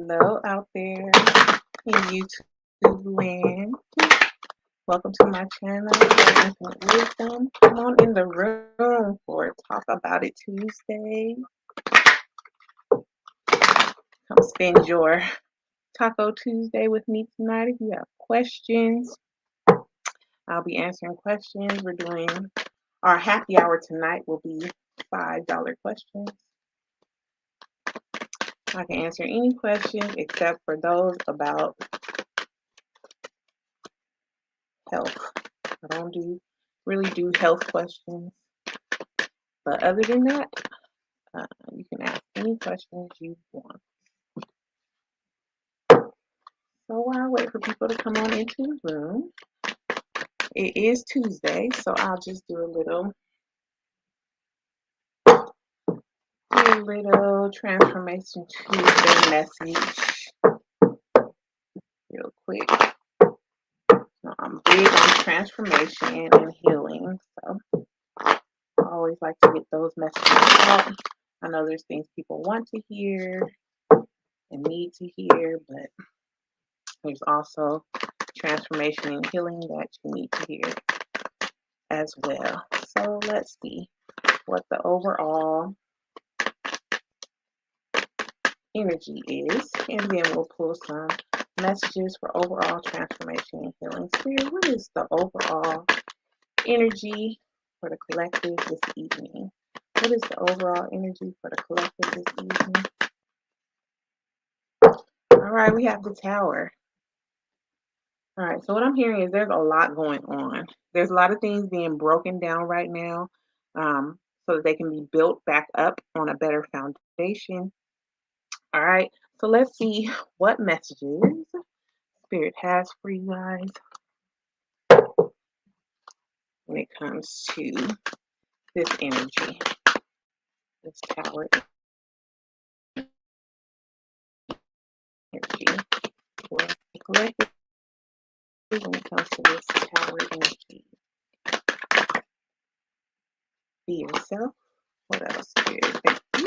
Hello out there in YouTube land. Welcome to my channel, Infinite Wisdom. Come on in the room for Talk About It Tuesday. Come spend your Taco Tuesday with me tonight. If you have questions, I'll be answering questions. We're doing our happy hour tonight will be $5 questions. I can answer any questions except for those about health. I don't really do health questions. But other than that, you can ask any questions you want. So while I wait for people to come on into the room, it is Tuesday, so I'll just do a little Transformation Tuesday message real quick. So I'm big on transformation and healing, so I always like to get those messages out. I know there's things people want to hear and need to hear, but there's also transformation and healing that you need to hear as well. So let's see what the overall energy is, and then we'll pull some messages for overall transformation and healing. Spirit, what is the overall energy for the collective this evening? What is the overall energy for the collective this evening? All right, we have the Tower. All right, so what I'm hearing is there's a lot going on. There's a lot of things being broken down right now so that they can be built back up on a better foundation. All right, so let's see what messages Spirit has for you guys when it comes to this energy, this Tower energy. For the collective, when it comes to this Tower energy, be yourself. What else, Spirit? Thank you.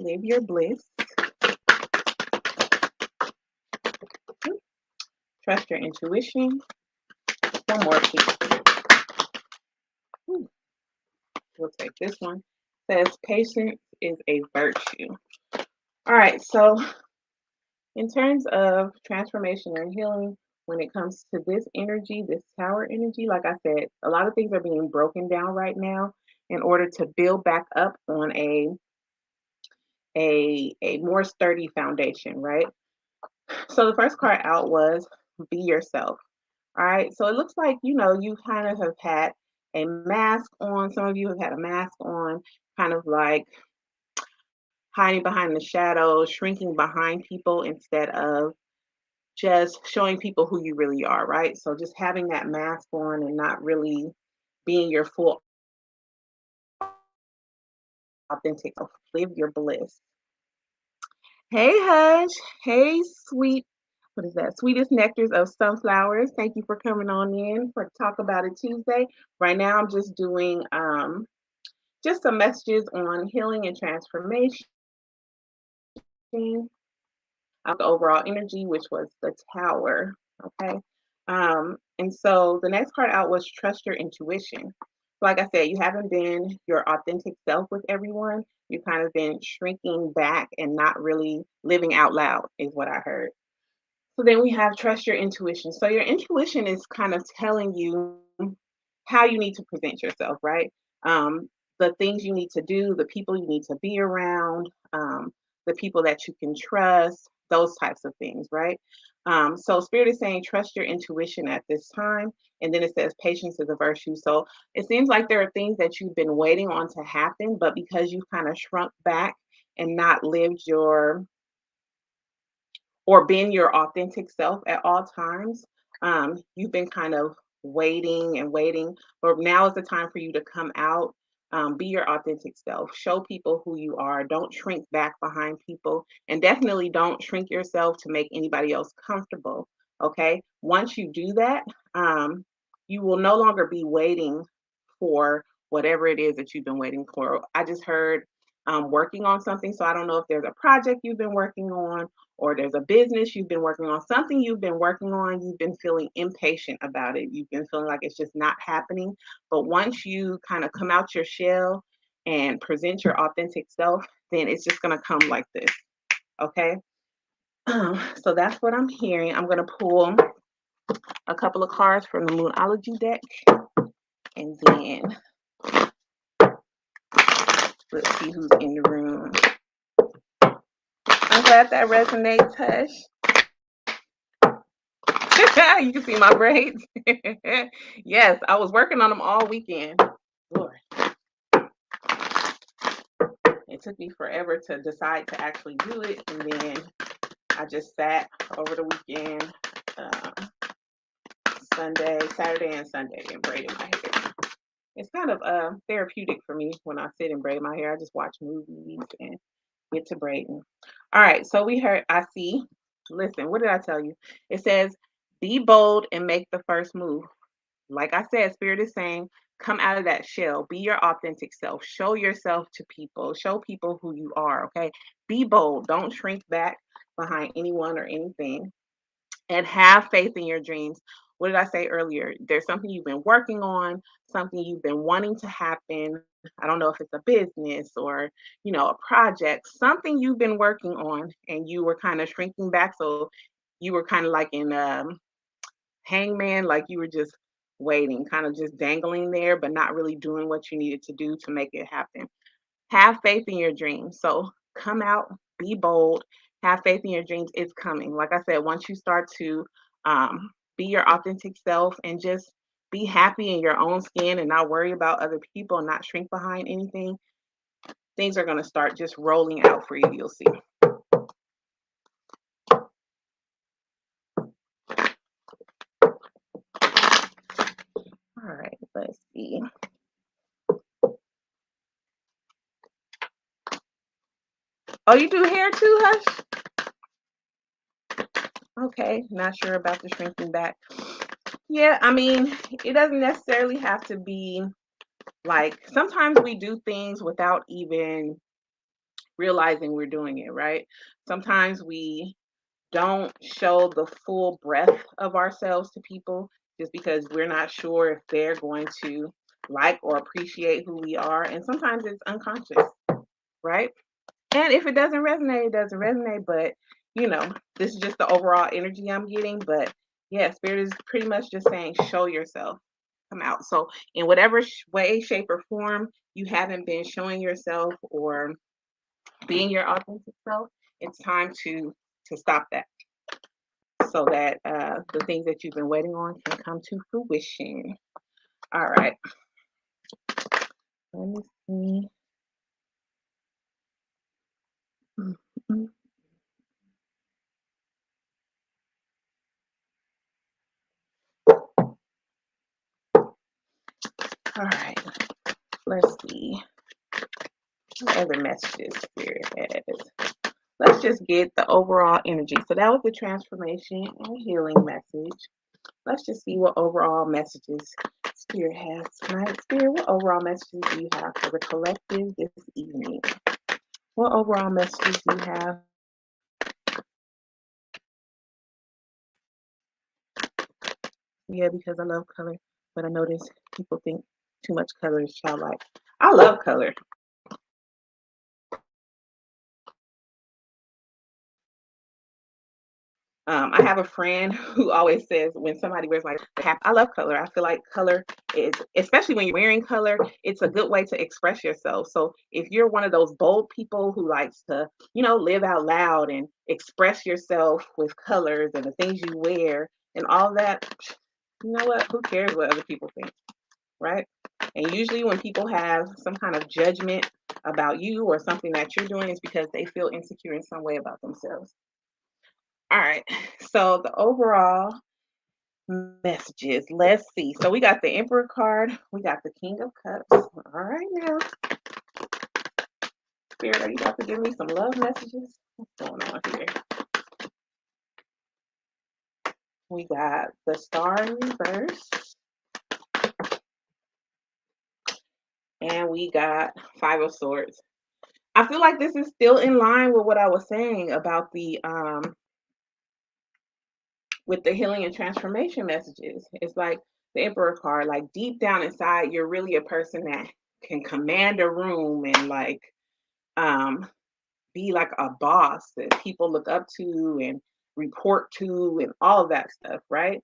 Live your bliss. Trust your intuition. One more, please. We'll take this one. It says patience is a virtue. All right, so in terms of transformation and healing, when it comes to this energy, this Tower energy, like I said, a lot of things are being broken down right now in order to build back up on a more sturdy foundation, right? So the first card out was be yourself. All right, so it looks like, you kind of have had a mask on. Some of you have had a mask on, kind of like hiding behind the shadows, shrinking behind people instead of just showing people who you really are, right? So just having that mask on and not really being your full authentic self. Live your bliss. Hey, Hush. Hey, sweet. What is that? Sweetest nectars of sunflowers. Thank you for coming on in for Talk About It Tuesday. Right now, I'm just doing just some messages on healing and transformation. The overall energy, which was the Tower. Okay. And so the next card out was trust your intuition. Like I said, you haven't been your authentic self with everyone. You've kind of been shrinking back and not really living out loud, is what I heard. So then we have trust your intuition. So your intuition is kind of telling you how you need to present yourself, right? The things you need to do, the people you need to be around, the people that you can trust, those types of things, right? So Spirit is saying trust your intuition at this time. And then it says patience is a virtue. So it seems like there are things that you've been waiting on to happen, but because you've kind of shrunk back and not lived or been your authentic self at all times, you've been kind of waiting and waiting, but now is the time for you to come out, be your authentic self, show people who you are. Don't shrink back behind people, and definitely don't shrink yourself to make anybody else comfortable. Okay, once you do that, you will no longer be waiting for whatever it is that you've been waiting for. I just heard working on something. So I don't know if there's a project you've been working on, or there's a business you've been working on, something you've been working on, you've been feeling impatient about it. You've been feeling like it's just not happening. But once you kind of come out your shell and present your authentic self, then it's just going to come like this. Okay. So that's what I'm hearing. I'm going to pull a couple of cards from the Moonology deck, and then let's see who's in the room. I'm glad that resonates, Hush. You can see my braids. Yes, I was working on them all weekend. Lord. It took me forever to decide to actually do it, and then I just sat over the weekend, Saturday and Sunday, and braided my hair. It's kind of therapeutic for me when I sit and braid my hair. I just watch movies and get to braiding. All right, so I see. Listen, what did I tell you? It says, be bold and make the first move. Like I said, Spirit is saying, come out of that shell, be your authentic self, show yourself to people, show people who you are. Okay, be bold, don't shrink back behind anyone or anything, and have faith in your dreams. What did I say earlier? There's something you've been working on, something you've been wanting to happen. I don't know if it's a business or, a project, something you've been working on, and you were kind of shrinking back. So you were kind of like in hangman, like you were just waiting, kind of just dangling there, but not really doing what you needed to do to make it happen. Have faith in your dreams. So come out, be bold, have faith in your dreams. It's coming. Like I said, once you start to be your authentic self and just be happy in your own skin and not worry about other people and not shrink behind anything, things are going to start just rolling out for you. You'll see. All right, let's see. Oh, you do hair too, Hush? Okay, not sure about the shrinking back. Yeah, I mean, it doesn't necessarily have to be like, sometimes we do things without even realizing we're doing it, right? Sometimes we don't show the full breadth of ourselves to people just because we're not sure if they're going to like or appreciate who we are. And sometimes it's unconscious, right? And if it doesn't resonate, it doesn't resonate. But, this is just the overall energy I'm getting. But yeah, Spirit is pretty much just saying, show yourself, come out. So, in whatever way, shape, or form you haven't been showing yourself or being your authentic self, it's time to stop that, so that the things that you've been waiting on can come to fruition. All right. Let me see. Mm-hmm. All right. Let's see. What other messages Spirit has? Let's just get the overall energy. So that was the transformation and healing message. Let's just see what overall messages Spirit has tonight. Spirit, what overall messages do you have for the collective this evening? What overall messages do you have? Yeah, because I love color, but I notice people think too much color is childlike. I love color. I have a friend who always says when somebody wears like cap, I love color. I feel like color is, especially when you're wearing color, it's a good way to express yourself. So if you're one of those bold people who likes to, live out loud and express yourself with colors and the things you wear and all that, you know what? Who cares what other people think, right? And usually when people have some kind of judgment about you or something that you're doing, it's because they feel insecure in some way about themselves. All right. So the overall messages. Let's see. So we got the Emperor card. We got the King of Cups. All right now. Spirit, are you about to give me some love messages? What's going on here? We got the Star in reverse. And we got Five of Swords. I feel like this is still in line with what I was saying about the with the healing and transformation messages. It's like the Emperor card, like deep down inside, you're really a person that can command a room and like um be like a boss that people look up to and report to and all of that stuff, right?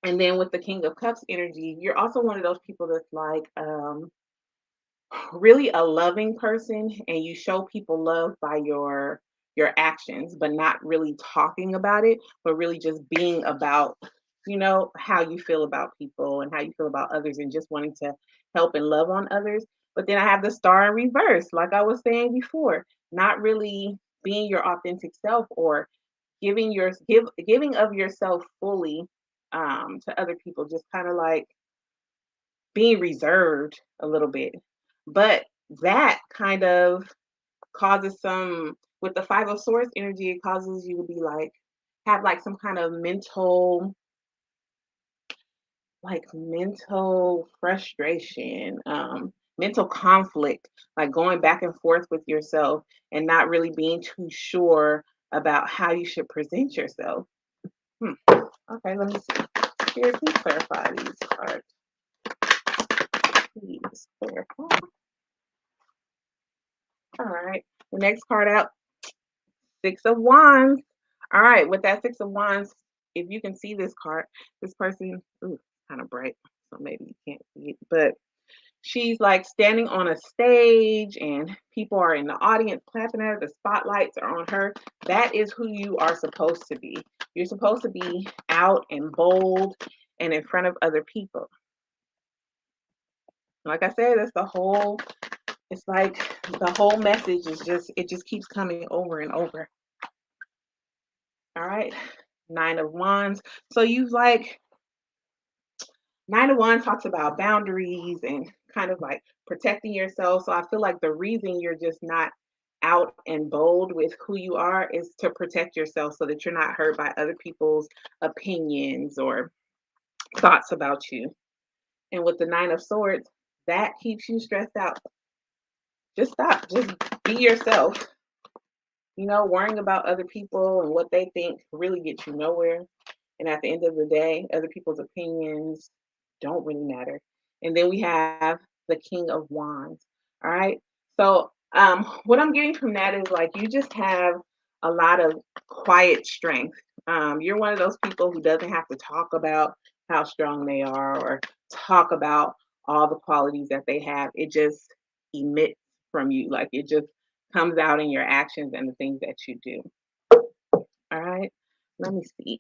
And then with the King of Cups energy, you're also one of those people that's like really a loving person, and you show people love by your actions, but not really talking about it, but really just being about, how you feel about people and how you feel about others and just wanting to help and love on others. But then I have the star in reverse, like I was saying before, not really being your authentic self or giving of yourself fully to other people, just kind of like being reserved a little bit. But that kind of causes some, with the Five of Swords energy, it causes you to be like, have like some kind of mental frustration, mental conflict, like going back and forth with yourself and not really being too sure about how you should present yourself. Hmm. Okay, let me see. Spirit, please clarify these cards. Please clarify. All right. The next card out, Six of Wands. All right. With that Six of Wands, if you can see this card, this person, ooh, kind of bright, so maybe you can't see it, but she's like standing on a stage and people are in the audience clapping at her. The spotlights are on her. That is who you are supposed to be. You're supposed to be out and bold and in front of other people. Like I said, it's like the whole message is it just keeps coming over and over. All right. Nine of Wands. So you've like, Nine of Wands talks about boundaries and kind of like protecting yourself. So I feel like the reason you're just not out and bold with who you are is to protect yourself so that you're not hurt by other people's opinions or thoughts about you. And with the Nine of Swords, that keeps you stressed out. Just stop. Just be yourself. Worrying about other people and what they think really gets you nowhere. And at the end of the day, other people's opinions don't really matter. And then we have the King of Wands. All right. So, what I'm getting from that is like you just have a lot of quiet strength. You're one of those people who doesn't have to talk about how strong they are or talk about all the qualities that they have. It just emits from you. Like it just comes out in your actions and the things that you do. All right. Let me see.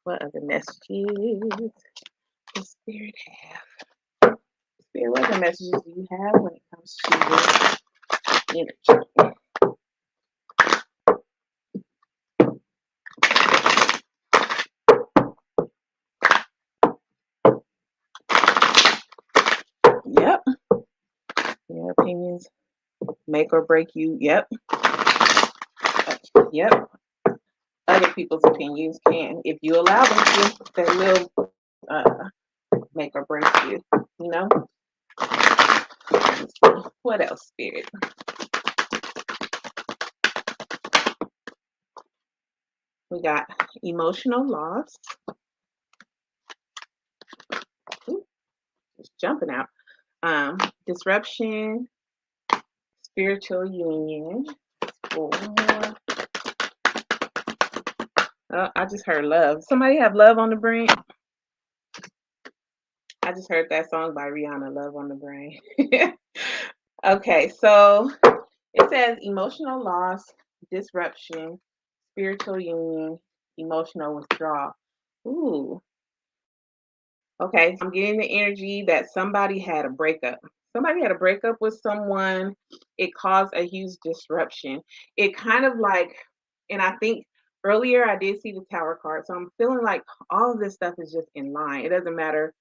What other messages does Spirit have? Spirit, what other messages do you have when it comes to energy? Yep. Your opinions make or break you. Yep. Yep. Other people's opinions can, if you allow them to, they will make or break you. You know? What else, Spirit? We got emotional loss. Ooh, just jumping out. Disruption, spiritual union. Oh, I just heard love. Somebody have Love on the Brain? I just heard that song by Rihanna, Love on the Brain. Okay, so it says emotional loss, disruption, spiritual union, emotional withdrawal. Ooh, okay. So I'm getting the energy that somebody had a breakup. Somebody had a breakup with someone. It caused a huge disruption. It kind of like, and I think earlier I did see the Tower card. So I'm feeling like all of this stuff is just in line. It doesn't matter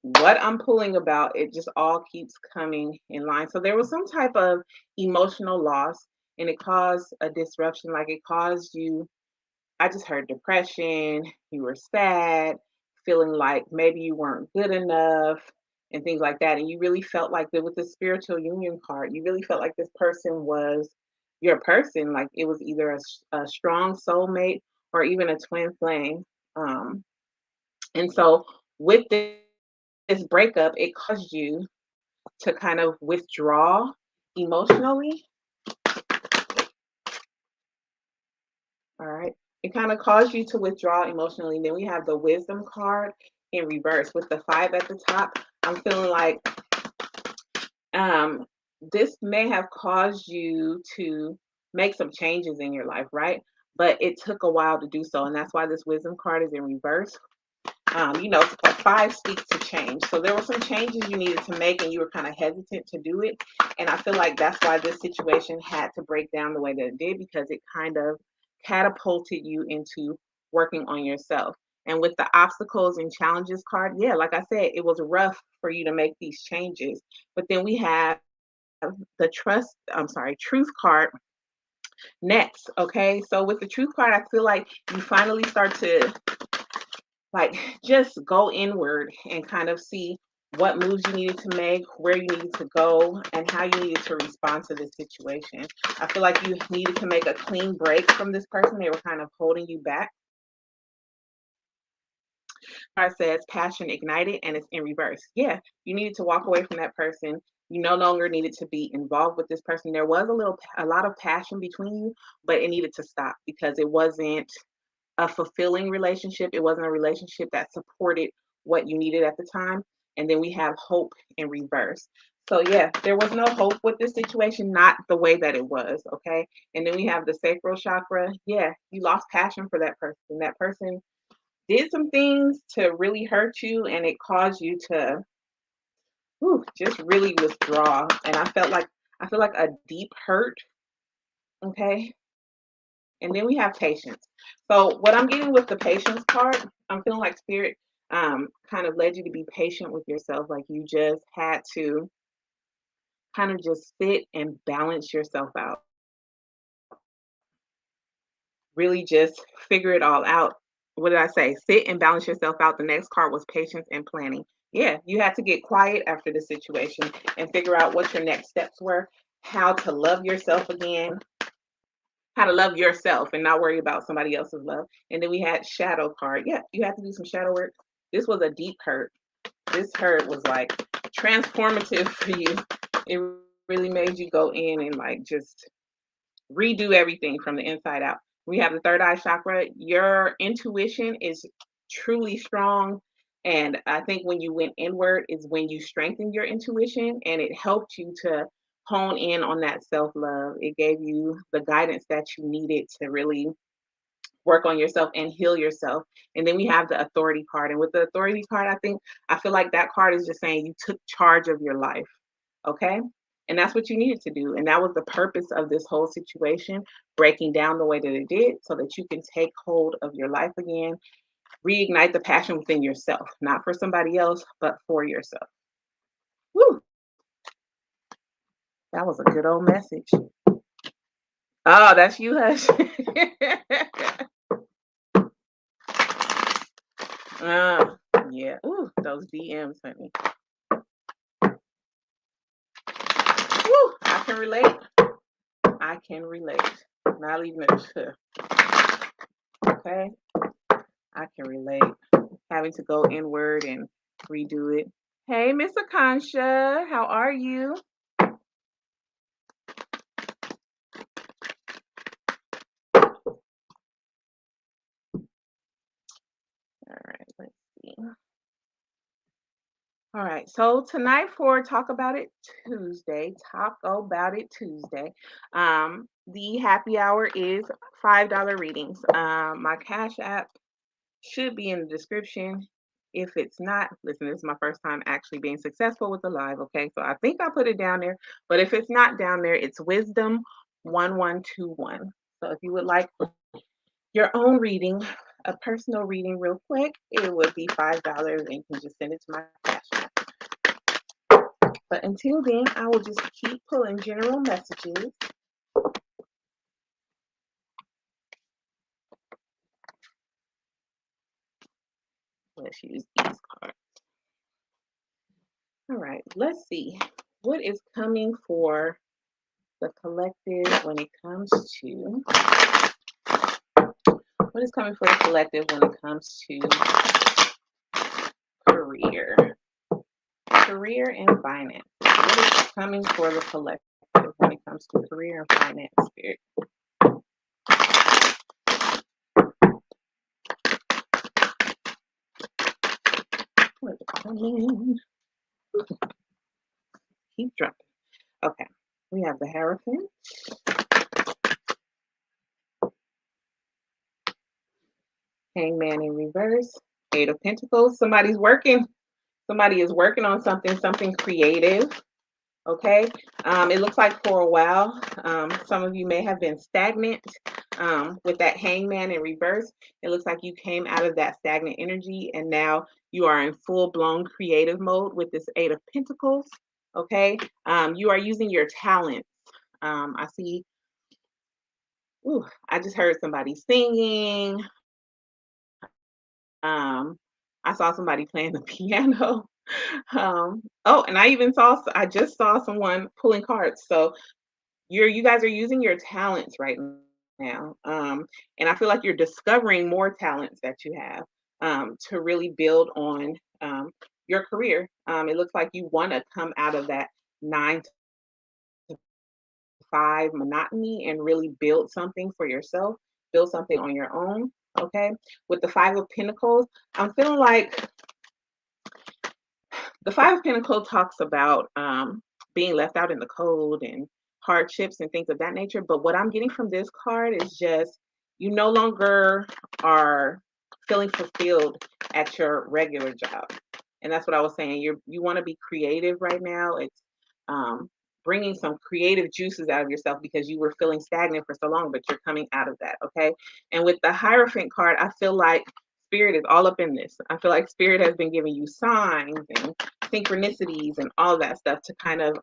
what I'm pulling about, it just all keeps coming in line. So there was some type of emotional loss and it caused a disruption. Like it caused you, I just heard depression, you were sad, feeling like maybe you weren't good enough, and things like that. And you really felt like that with the spiritual union card, you really felt like this person was your person. Like it was either a strong soulmate or even a twin flame. Um, and so with this breakup, it caused you to kind of withdraw emotionally. All right. It kind of caused you to withdraw emotionally. Then we have the wisdom card in reverse with the five at the top. I'm feeling like um, this may have caused you to make some changes in your life, right? But it took a while to do so. And that's why this wisdom card is in reverse. A five speaks to change. So there were some changes you needed to make and you were kind of hesitant to do it. And I feel like that's why this situation had to break down the way that it did, because it kind of catapulted you into working on yourself. And with the obstacles and challenges card, yeah, like I said, it was rough for you to make these changes. But then we have the truth card next. Okay. So with the truth card, I feel like you finally start to like just go inward and kind of see what moves you needed to make, where you needed to go, and how you needed to respond to this situation. I feel like you needed to make a clean break from this person. They were kind of holding you back. Card says passion ignited and it's in reverse. Yeah, you needed to walk away from that person. You no longer needed to be involved with this person. There was a lot of passion between you, but it needed to stop because it wasn't a fulfilling relationship. It wasn't a relationship that supported what you needed at the time. And then we have hope in reverse. So yeah, there was no hope with this situation, not the way that it was. Okay. And then we have the sacral chakra. Yeah, you lost passion for that person. That person did some things to really hurt you, and it caused you to just really withdraw. And I feel like a deep hurt. Okay. And then we have patience. So what I'm getting with the patience part, I'm feeling like spirit kind of led you to be patient with yourself. Like you just had to kind of just sit and balance yourself out. Really just figure it all out. What did I say? Sit and balance yourself out. The next card was patience and planning. Yeah, you had to get quiet after the situation and figure out what your next steps were, how to love yourself again, how to love yourself and not worry about somebody else's love. And then we had shadow card. Yeah, you have to do some shadow work. This was a deep hurt. This hurt was like transformative for you. It really made you go in and like just redo everything from the inside out. We have the third eye chakra. Your intuition is truly strong. And I think when you went inward is when you strengthened your intuition and it helped you to hone in on that self love. It gave you the guidance that you needed to really work on yourself and heal yourself. And then we have the authority card. And with the authority card, I feel like that card is just saying you took charge of your life. Okay. And that's what you needed to do. And that was the purpose of this whole situation, breaking down the way that it did so that you can take hold of your life again, reignite the passion within yourself, not for somebody else, but for yourself. Woo, that was a good old message. Oh, that's you, Hush. uh, yeah. Ooh, those DMs, honey. Woo, I can relate. I can relate. Not even okay. I can relate. Having to go inward and redo it. Hey, Miss Akansha, how are you? All right, let's see. All right, so tonight for Talk About It Tuesday, the happy hour is $5 readings. My Cash App should be in the description. If it's not, listen, this is my first time actually being successful with the live. Okay, so I think I put it down there, but if it's not down there, it's Wisdom 1121. So if you would like your own reading, a personal reading, real quick, it would be $5, and you can just send it to my Cash App. But until then, I will just keep pulling general messages. Let's use these cards. All right, let's see. What is coming for the collective when it comes to what is coming for the collective when it comes to career, career and finance? What is coming for the collective when it comes to career and finance, spirit? What is coming? Keep dropping. Okay, we have the Hierophant, Hangman in reverse, Eight of Pentacles. Somebody's working. Somebody is working on something creative. Okay. It looks like for a while, some of you may have been stagnant with that Hangman in reverse. It looks like you came out of that stagnant energy and now you are in full blown creative mode with this Eight of Pentacles. Okay. You are using your talents. I see. Ooh, I just heard somebody singing. Um, I saw somebody playing the piano. Oh, and I just saw someone pulling cards. So you guys are using your talents right now. And I feel like you're discovering more talents that you have to really build on your career. It looks like you want to come out of that 9 to 5 monotony and really build something for yourself, build something on your own. Okay. With the Five of Pentacles, I'm feeling like the Five of Pentacles talks about being left out in the cold and hardships and things of that nature. But what I'm getting from this card is just you no longer are feeling fulfilled at your regular job. And that's what I was saying. You want to be creative right now. It's um, bringing some creative juices out of yourself because you were feeling stagnant for so long, but you're coming out of that. Okay. And with the Hierophant card, I feel like Spirit is all up in this. I feel like Spirit has been giving you signs and synchronicities and all that stuff to kind of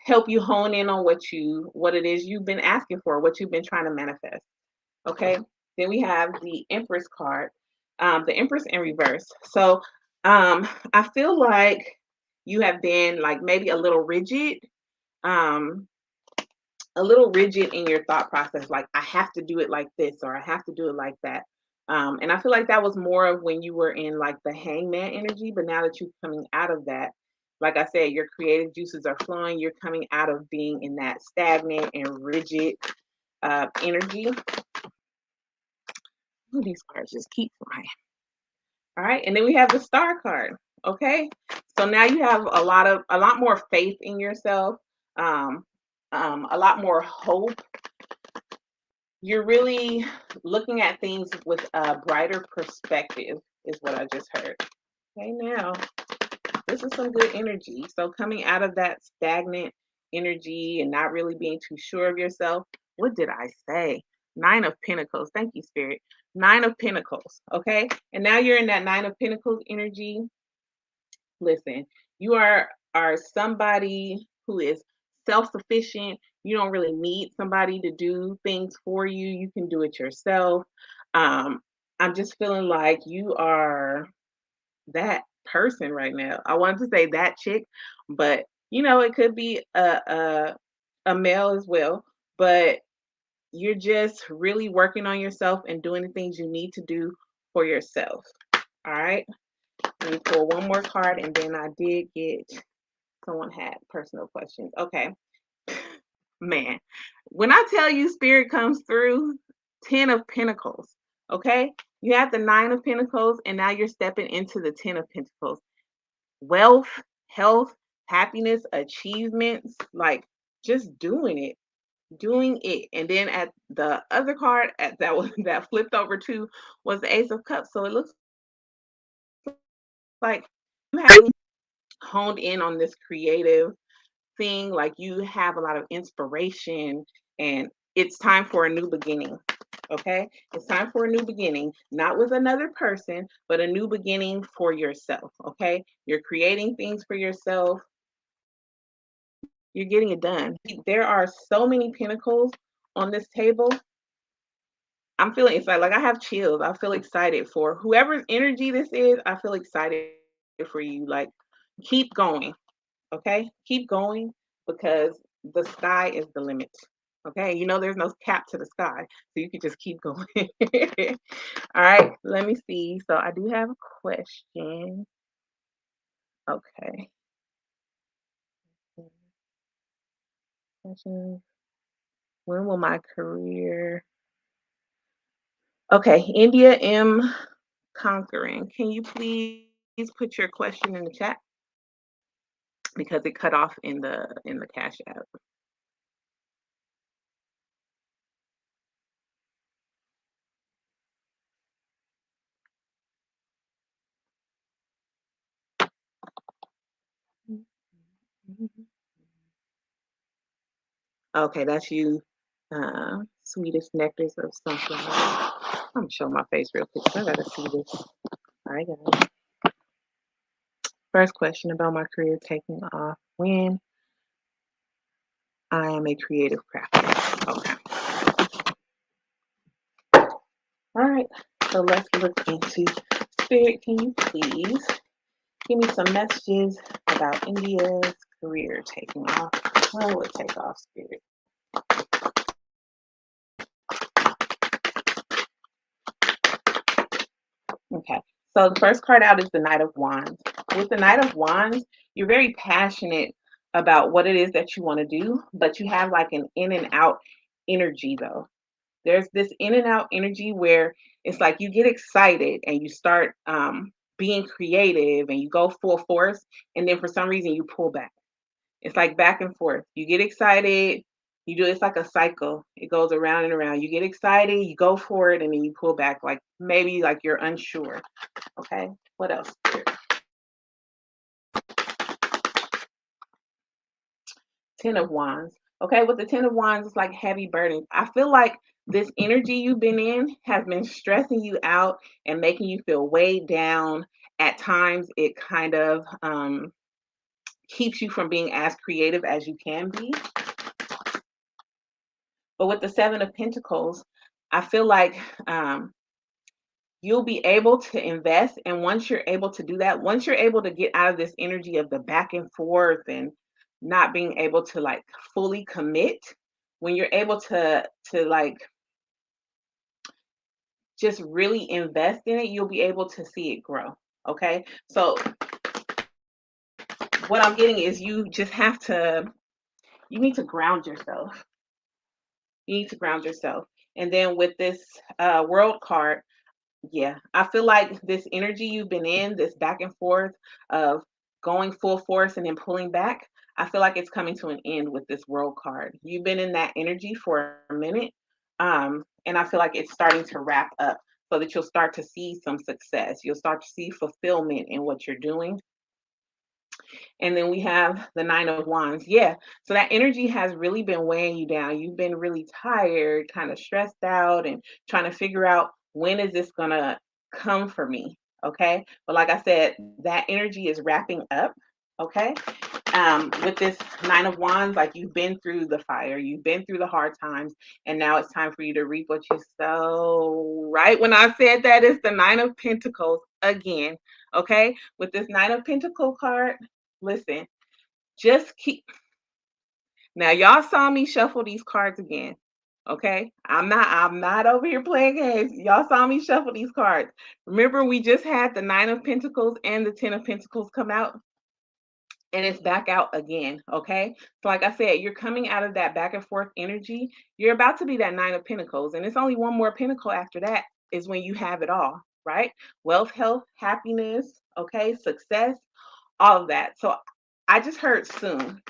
help you hone in on what it is you've been asking for, what you've been trying to manifest. Okay. Then we have the Empress card, the Empress in reverse. So I feel like you have been like maybe um, a little rigid in your thought process, like I have to do it like this or I have to do it like that. And I feel like that was more of when you were in like the Hangman energy, but now that you're coming out of that, like I said, your creative juices are flowing. You're coming out of being in that stagnant and rigid energy. Ooh, these cards just keep flying. All right, and then we have the Star card. Okay, so now you have a lot more faith in yourself, um, a lot more hope. You're really looking at things with a brighter perspective, is what I just heard. Okay, now this is some good energy. So, coming out of that stagnant energy and not really being too sure of yourself, what did I say? Nine of Pentacles. Thank you, Spirit. Nine of Pentacles. Okay, and now you're in that Nine of Pentacles energy. Listen, you are somebody who is self-sufficient. You don't really need somebody to do things for you. You can do it yourself. Um, I'm just feeling like you are that person right now. I wanted to say that chick, but it could be a male as well. But you're just really working on yourself and doing the things you need to do for yourself. All right. Let me pull one more card, and then I did get someone had personal questions. Okay, man, when I tell you Spirit comes through, 10 of Pentacles. Okay, you have the Nine of Pentacles, and now you're stepping into the 10 of Pentacles. Wealth, health, happiness, achievements, like just doing it. And then at the other card at that one that flipped over to was the Ace of Cups. So it looks like you have honed in on this creative thing, like you have a lot of inspiration and it's time for a new beginning. Okay, it's time for a new beginning, not with another person, but a new beginning for yourself. Okay, you're creating things for yourself, you're getting it done. There are so many pentacles on this table. I'm feeling excited, like I have chills. I feel excited for whoever's energy this is. I feel excited for you. Like, keep going. Okay, keep going because the sky is the limit. Okay, there's no cap to the sky, so you can just keep going. All right, let me see. So I do have a question. Okay. Question. When will my career? Okay, India M. Conquering. Can you please put your question in the chat because it cut off in the Cash App. Okay, that's you. Sweetest nectars of sunflower. I'm gonna show my face real quick. I gotta see this. All right, guys. First question about my career taking off when I am a creative crafter. Okay. All right. So let's look into Spirit. Can you please give me some messages about India's career taking off? When will it take off, Spirit? Okay. So the first card out is the Knight of Wands. With the Knight of Wands, you're very passionate about what it is that you want to do, but you have like an in and out energy though. There's this in and out energy where it's like you get excited and you start being creative and you go full force, and then for some reason you pull back. It's like back and forth. You get excited, it's like a cycle. It goes around and around. You get excited, you go for it, and then you pull back, like maybe like you're unsure. Okay. What else? Ten of Wands. Okay, with the Ten of Wands, it's like heavy burden. I feel like this energy you've been in has been stressing you out and making you feel weighed down. At times, it kind of keeps you from being as creative as you can be. But with the Seven of Pentacles, I feel like you'll be able to invest. And once you're able to do that, once you're able to get out of this energy of the back and forth and not being able to like fully commit, when you're able to like just really invest in it, you'll be able to see it grow. Okay. So what I'm getting is you need to ground yourself. You need to ground yourself. And then with this world card, yeah, I feel like this energy you've been in, this back and forth of going full force and then pulling back, I feel like it's coming to an end with this world card. You've been in that energy for a minute, and I feel like it's starting to wrap up so that you'll start to see some success. You'll start to see fulfillment in what you're doing. And then we have the Nine of Wands. Yeah. So that energy has really been weighing you down. You've been really tired, kind of stressed out, and trying to figure out when is this going to come for me. Okay. But like I said, that energy is wrapping up. Okay. With this Nine of Wands, like you've been through the fire, you've been through the hard times, and now it's time for you to reap what you sow. Right when I said that, it's the Nine of Pentacles again. Okay. With this Nine of Pentacle card, listen, just keep. Now, y'all saw me shuffle these cards again. Okay. I'm not over here playing games. Y'all saw me shuffle these cards. Remember, we just had the Nine of Pentacles and the Ten of Pentacles come out, and it's back out again. Okay. So, like I said, you're coming out of that back and forth energy. You're about to be that Nine of Pentacles, and it's only one more pentacle after that is when you have it all, right? Wealth, health, happiness, okay, success, all of that. So I just heard soon.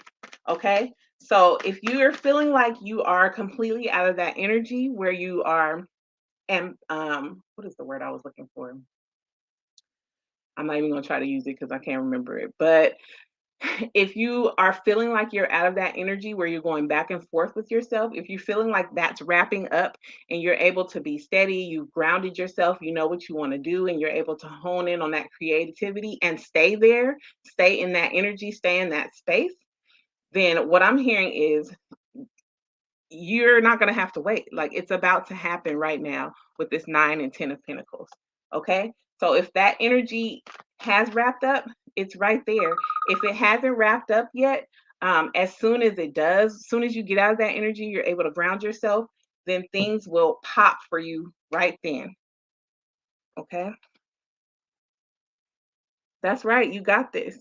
Okay. So if you're feeling like you are completely out of that energy where you are, and what is the word I was looking for? I'm not even gonna try to use it because I can't remember it. But if you are feeling like you're out of that energy where you're going back and forth with yourself, if you're feeling like that's wrapping up and you're able to be steady, you've grounded yourself, you know what you want to do, and you're able to hone in on that creativity and stay there, stay in that energy, stay in that space, then what I'm hearing is you're not going to have to wait. Like it's about to happen right now with this Nine and Ten of Pentacles. Okay. So if that energy has wrapped up, It's right there. If it hasn't wrapped up yet, as soon as it does, as soon as you get out of that energy, you're able to ground yourself, then things will pop for you right then. Okay. That's right. You got this.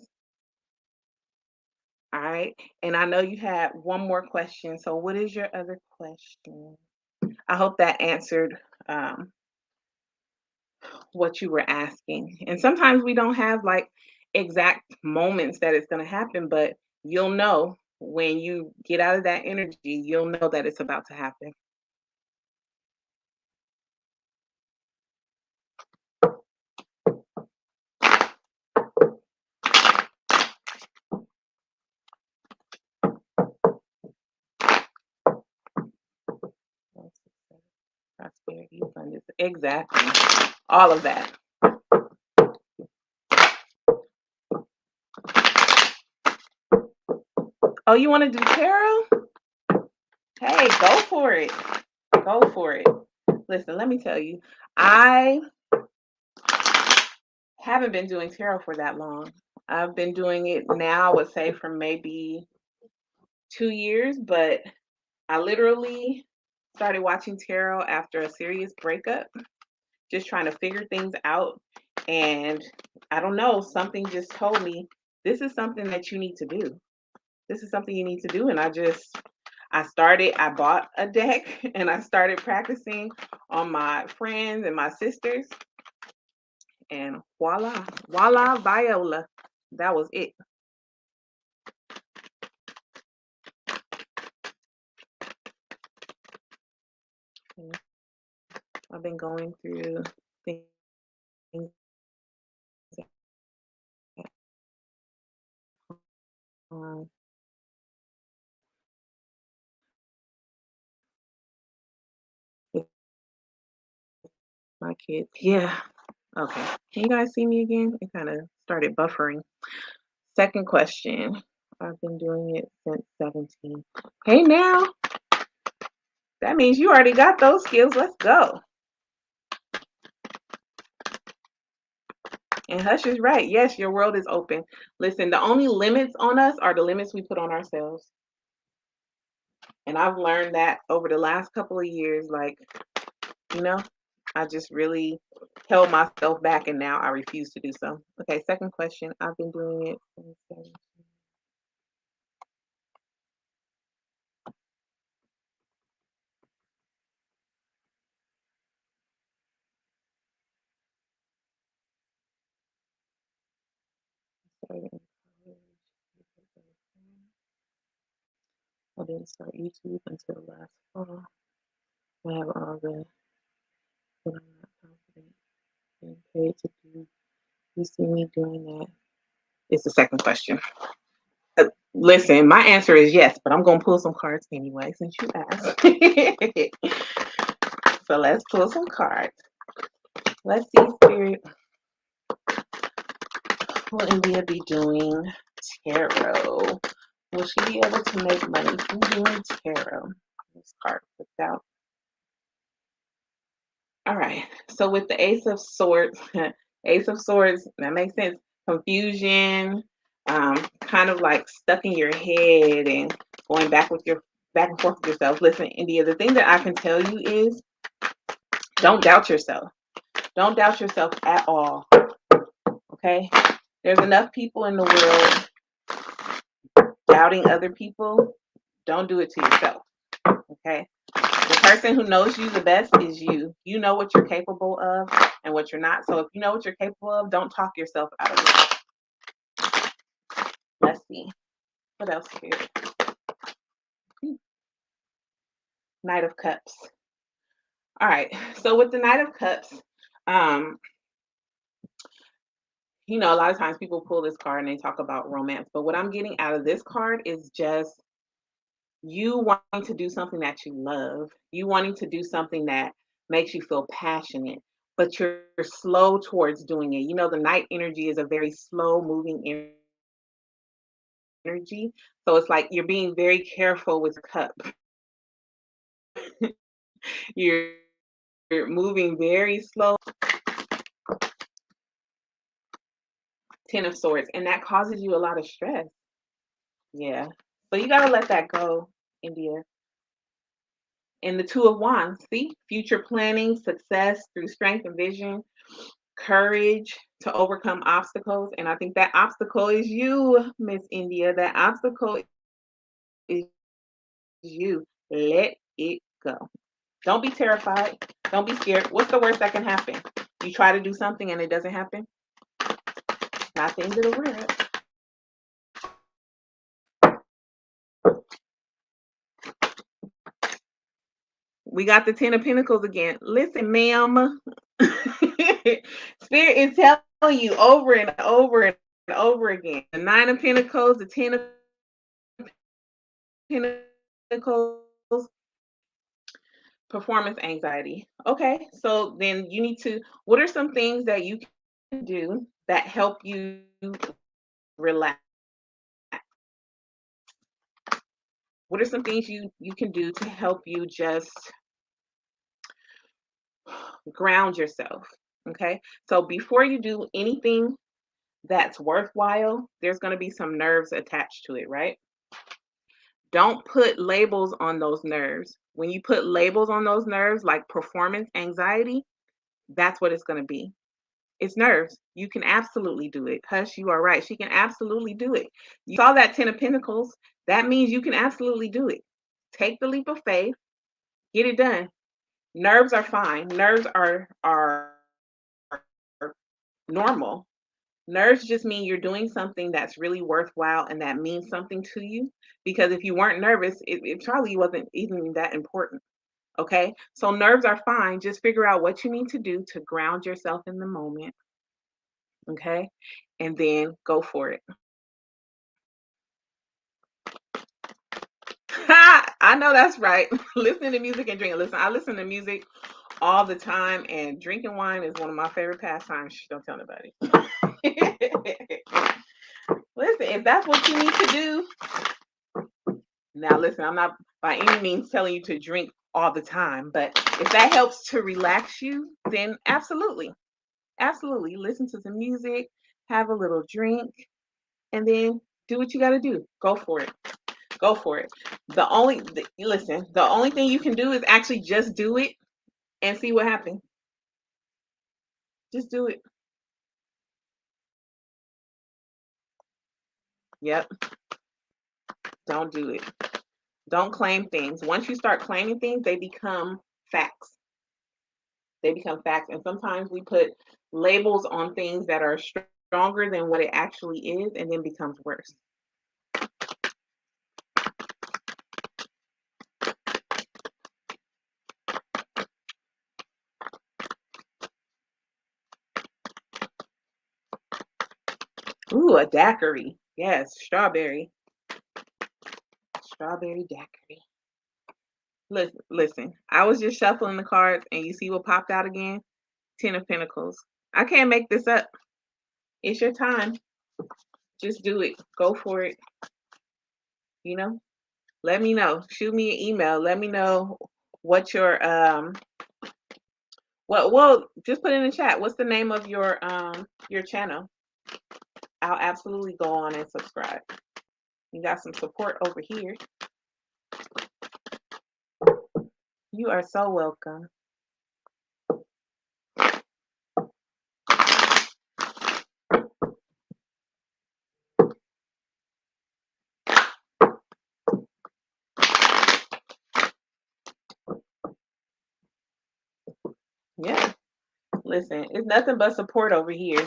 All right. And I know you had one more question. So, what is your other question? I hope that answered um, what you were asking. And sometimes we don't have like exact moments that it's going to happen, but you'll know when you get out of that energy, you'll know that it's about to happen. Prosperity, abundance, exactly. All of that. Oh, you want to do tarot? Hey, go for it. Go for it. Listen, let me tell you, I haven't been doing tarot for that long. I've been doing it now, I would say, for maybe 2 years, but I literally started watching tarot after a serious breakup, just trying to figure things out. And I don't know, something just told me this is something that you need to do. This is something you need to do. And I bought a deck and I started practicing on my friends and my sisters. And voila, Viola. That was it. And I've been going through things um, with my kids. Yeah. Okay. Can you guys see me again? It kind of started buffering. Second question. I've been doing it since 17. Hey now, that means you already got those skills. Let's go. And Hush is right. Yes, your world is open. Listen, the only limits on us are the limits we put on ourselves. And I've learned that over the last couple of years. Like, you know, I just really held myself back and now I refuse to do so. Okay, second question. I've been doing it since 17. Started in college. I didn't start YouTube until last fall. I have all the, but I'm not confident in paid to do. You see me doing that? It's the second question. Listen, my answer is yes, but I'm gonna pull some cards anyway since you asked. So let's pull some cards. Let's see, Spirit. Will India be doing tarot? Will she be able to make money from doing tarot? This card flipped out. All right. So with the Ace of Swords, Ace of Swords, that makes sense. Confusion, kind of like stuck in your head and going back and forth with yourself. Listen, India, the thing that I can tell you is don't doubt yourself. Don't doubt yourself at all. Okay? There's enough people in the world doubting other people. Don't do it to yourself. Okay? The person who knows you the best is you. You know what you're capable of and what you're not. So if you know what you're capable of, don't talk yourself out of it. Let's see. What else here? Knight of Cups. All right. So with the Knight of Cups, um, a lot of times people pull this card and they talk about romance. But what I'm getting out of this card is just you wanting to do something that you love, you wanting to do something that makes you feel passionate, but you're slow towards doing it. The night energy is a very slow moving energy. So it's like you're being very careful with cup. You're, you're moving very slow Ten of Swords, and that causes you a lot of stress. Yeah. So you got to let that go, India. And the Two of Wands, see? Future planning, success through strength and vision, courage to overcome obstacles. And I think that obstacle is you, Miss India. That obstacle is you. Let it go. Don't be terrified. Don't be scared. What's the worst that can happen? You try to do something and it doesn't happen? Not the end of the world. We got the Ten of Pentacles again. Listen, ma'am. Spirit is telling you over and over and over again. The Nine of Pentacles, the Ten of Pentacles, performance anxiety. Okay, so then you need to, what are some things that you can do that help you relax? What are some things you can do to help you just ground yourself? Okay, so before you do anything that's worthwhile, there's going to be some nerves attached to it, right? Don't put labels on those nerves. When you put labels on those nerves, like performance anxiety, that's what it's going to be. It's nerves. You can absolutely do it. Hush, you are right. She can absolutely do it. You saw that Ten of Pentacles. That means you can absolutely do it. Take the leap of faith. Get it done. Nerves are fine. Nerves are normal. Nerves just mean you're doing something that's really worthwhile and that means something to you. Because if you weren't nervous, it probably wasn't even that important. Okay. So nerves are fine. Just figure out what you need to do to ground yourself in the moment. Okay. And then go for it. I know that's right. Listening to music and drinking. Listen, I listen to music all the time, and drinking wine is one of my favorite pastimes. Shh, don't tell nobody. Listen, if that's what you need to do, now listen, I'm not by any means telling you to drink all the time, but if that helps to relax you, then absolutely. Absolutely. Listen to some music, have a little drink, and then do what you got to do. Go for it. Go for it. Listen, the only thing you can do is actually just do it and see what happens. Just do it. Yep. Don't do it. Don't claim things. Once you start claiming things, they become facts. They become facts. And sometimes we put labels on things that are stronger than what it actually is and then becomes worse. Ooh, a daiquiri. Yes, strawberry. Strawberry daiquiri. Listen, I was just shuffling the cards and you see what popped out again? Ten of Pentacles. I can't make this up. It's your time. Just do it. Go for it. You know? Let me know. Shoot me an email. Let me know what your well just put in the chat. What's the name of your channel? I'll absolutely go on and subscribe. You got some support over here. You are so welcome. Yeah. Listen, it's nothing but support over here.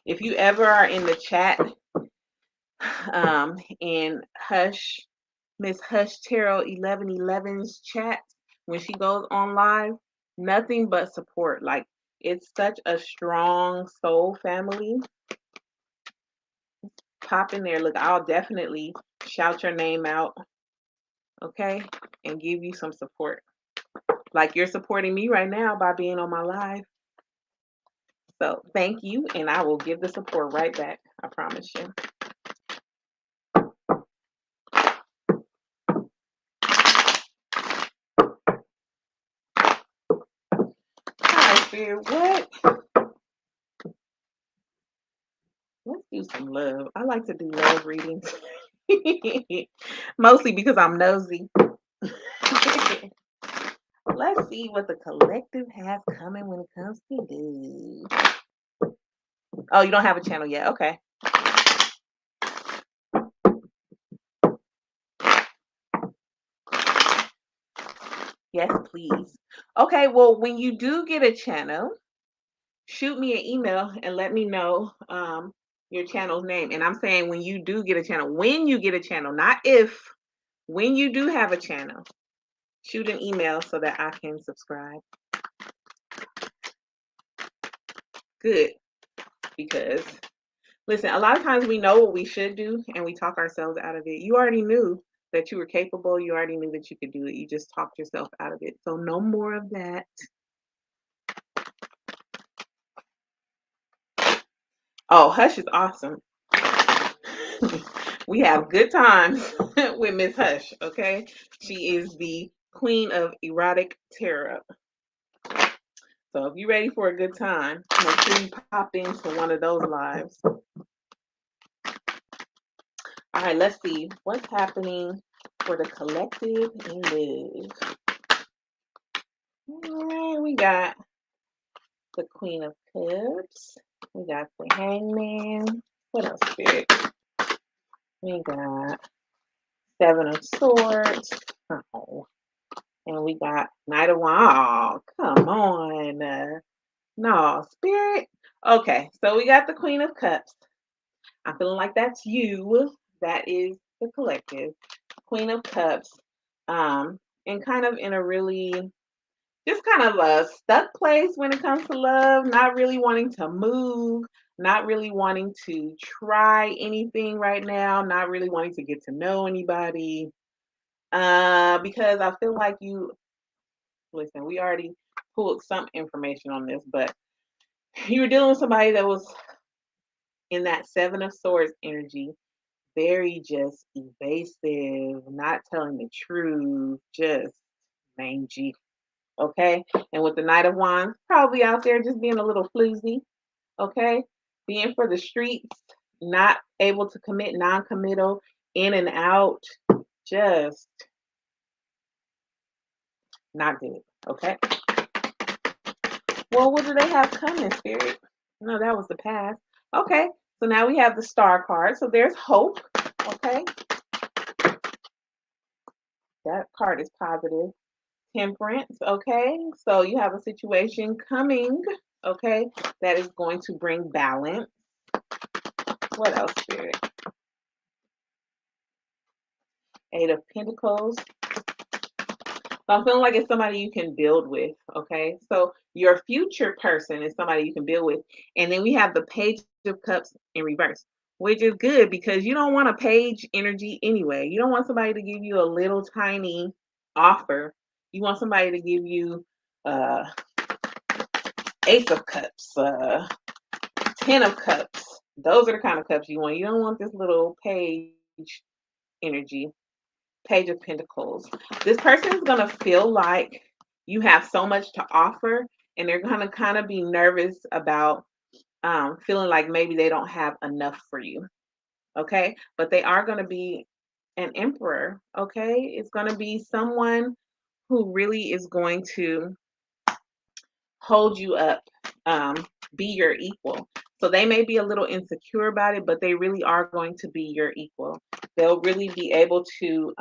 If you ever are in the chat, in Hush, Miss Hush Tarot 1111's chat, when she goes on live, nothing but support. Like, it's such a strong soul family. Pop in there. Look, I'll definitely shout your name out, okay, and give you some support. Like you're supporting me right now by being on my live. So thank you, and I will give the support right back. I promise you. Hi, Spirit. What's you some love. I like to do love readings. Mostly because I'm nosy. Let's see what the collective has coming when it comes to this. Oh, you don't have a channel yet. Okay. Yes, please. Okay, well, when you do get a channel, shoot me an email and let me know your channel's name. And I'm saying when you do get a channel, when you get a channel, not if, when you do have a channel, shoot an email so that I can subscribe. Good. Because listen, a lot of times we know what we should do and we talk ourselves out of it. You already knew that you were capable. You already knew that you could do it. You just talked yourself out of it. So no more of that. Oh, Hush is awesome. We have good times with Miss Hush, okay? She is the queen of erotic terror. So if you're ready for a good time, make sure you pop into one of those lives. All right, let's see what's happening for the collective in love. All right, we got the Queen of Cups. We got the Hangman. What else, Spirit? We got Seven of Swords. Oh. And we got Knight of Wands. Oh, come on. No, Spirit. Okay, so we got the Queen of Cups. I'm feeling like that's you. That is the collective. Queen of Cups. And kind of in a really just kind of a stuck place when it comes to love, not really wanting to move, not really wanting to try anything right now, not really wanting to get to know anybody. Because I feel like you listen, we already pulled some information on this, but you were dealing with somebody that was in that Seven of Swords energy, very just evasive, not telling the truth, just mangy. Okay. And with the Knight of Wands, probably out there just being a little floozy. Okay. Being for the streets, not able to commit, non committal, in and out, just not good. Okay. Well, what do they have coming, Spirit? No, that was the past. Okay. So now we have the Star card. So there's hope. Okay. That card is positive. Temperance. Okay. So you have a situation coming. Okay. That is going to bring balance. What else, Spirit? Eight of Pentacles. So I'm feeling like it's somebody you can build with, okay? So your future person is somebody you can build with. And then we have the Page of Cups in reverse, which is good because you don't want a page energy anyway. You don't want somebody to give you a little tiny offer. You want somebody to give you uh Ace of Cups, 10 of Cups. Those are the kind of cups you want. You don't want this little page energy. Page of Pentacles. This person is going to feel like you have so much to offer, and they're going to kind of be nervous about feeling like maybe they don't have enough for you. Okay. But they are going to be an emperor. Okay. It's going to be someone who really is going to hold you up, be your equal. So they may be a little insecure about it, but they really are going to be your equal. They'll really be able to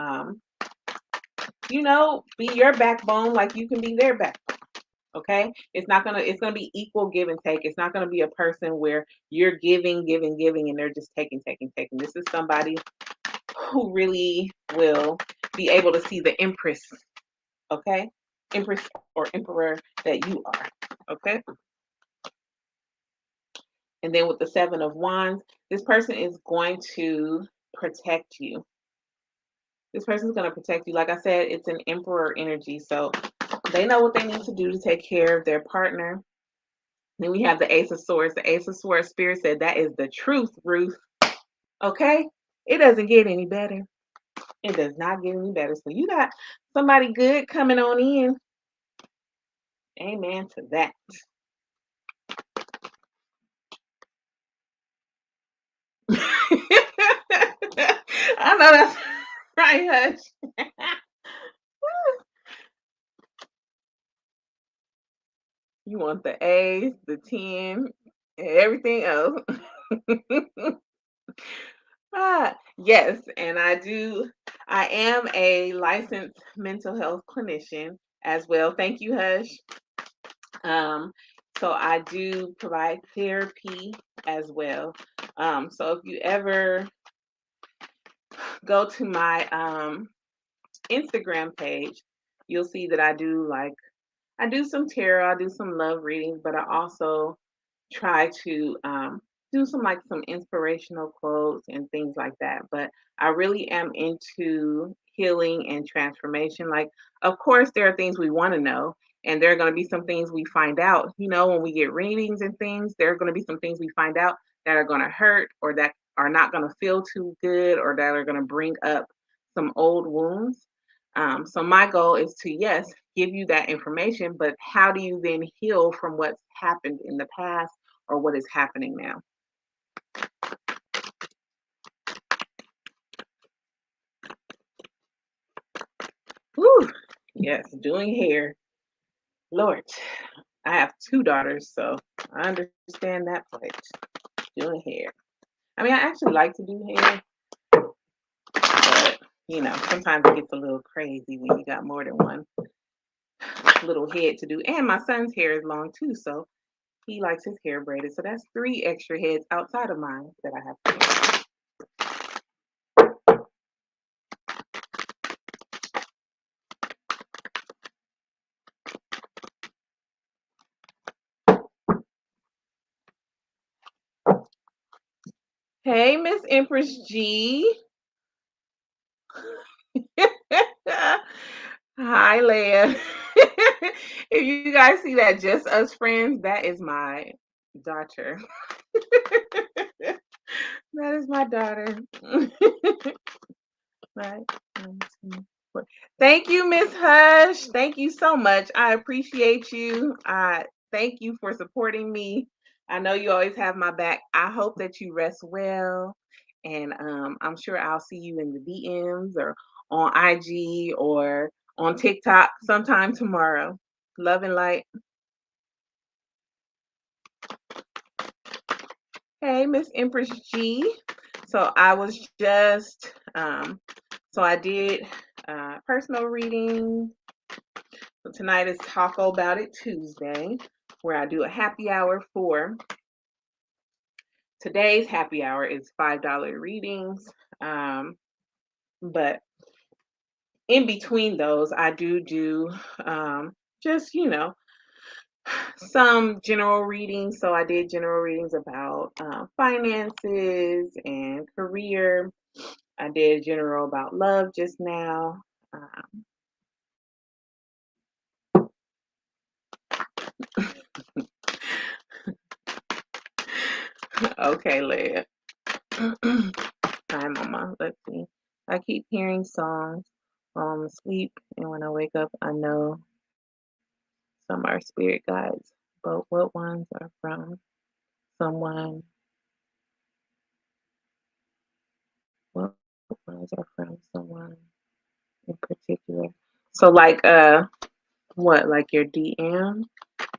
be your backbone like you can be their backbone. Okay. It's gonna be equal give and take. It's not gonna be a person where you're giving, giving, giving, and they're just taking, taking, taking. This is somebody who really will be able to see the empress, okay? Empress or emperor that you are. Okay. And then with the Seven of Wands, this person is going to protect you. This person's going to protect you. Like I said, it's an emperor energy. So they know what they need to do to take care of their partner. Then we have the Ace of Swords. The Ace of Swords Spirit said that is the truth, Ruth. Okay? It doesn't get any better. It does not get any better. So you got somebody good coming on in. Amen to that. I know that's right, Hush. You want the A's, the 10, and everything else. Yes, and I am a licensed mental health clinician as well. Thank you, Hush. Um, so I do provide therapy as well. So if you ever go to my Instagram page, you'll see that I do some tarot, I do some love readings, but I also try to do some inspirational quotes and things like that. But I really am into healing and transformation. Like, of course, there are things we want to know, and there are going to be some things we find out. You know, when we get readings and things, there are going to be some things we find out that are going to hurt or that are not going to feel too good or that are going to bring up some old wounds. So my goal is to, yes, give you that information, but how do you then heal from what's happened in the past or what is happening now? Whew. Yes, doing hair. Lord, I have two daughters, so I understand that part. Doing hair. I mean, I actually like to do hair, but sometimes it gets a little crazy when you got more than one little head to do. And my son's hair is long too, so he likes his hair braided. So that's three extra heads outside of mine that I have to do. Hey, Miss Empress G. Hi, Leia. If you guys see that just us friends, that is my daughter. That is my daughter. Right. 1, 2, 4. Thank you, Miss Hush. Thank you so much. I appreciate you. I thank you for supporting me. I know you always have my back. I hope that you rest well. And I'm sure I'll see you in the DMs or on IG or on TikTok sometime tomorrow. Love and light. Hey, Miss Empress G. So I was just, so I did personal reading. So tonight is Taco About It Tuesday, where I do a happy hour for. Today's happy hour is $5 readings. But in between those, I do just, some general readings. So I did general readings about finances and career. I did general about love just now. Okay, Leah. Hi, Mama. Let's see. I keep hearing songs while I'm asleep, and when I wake up, I know some are spirit guides, but what ones are from someone? What ones are from someone in particular? So, like, what, like your DM,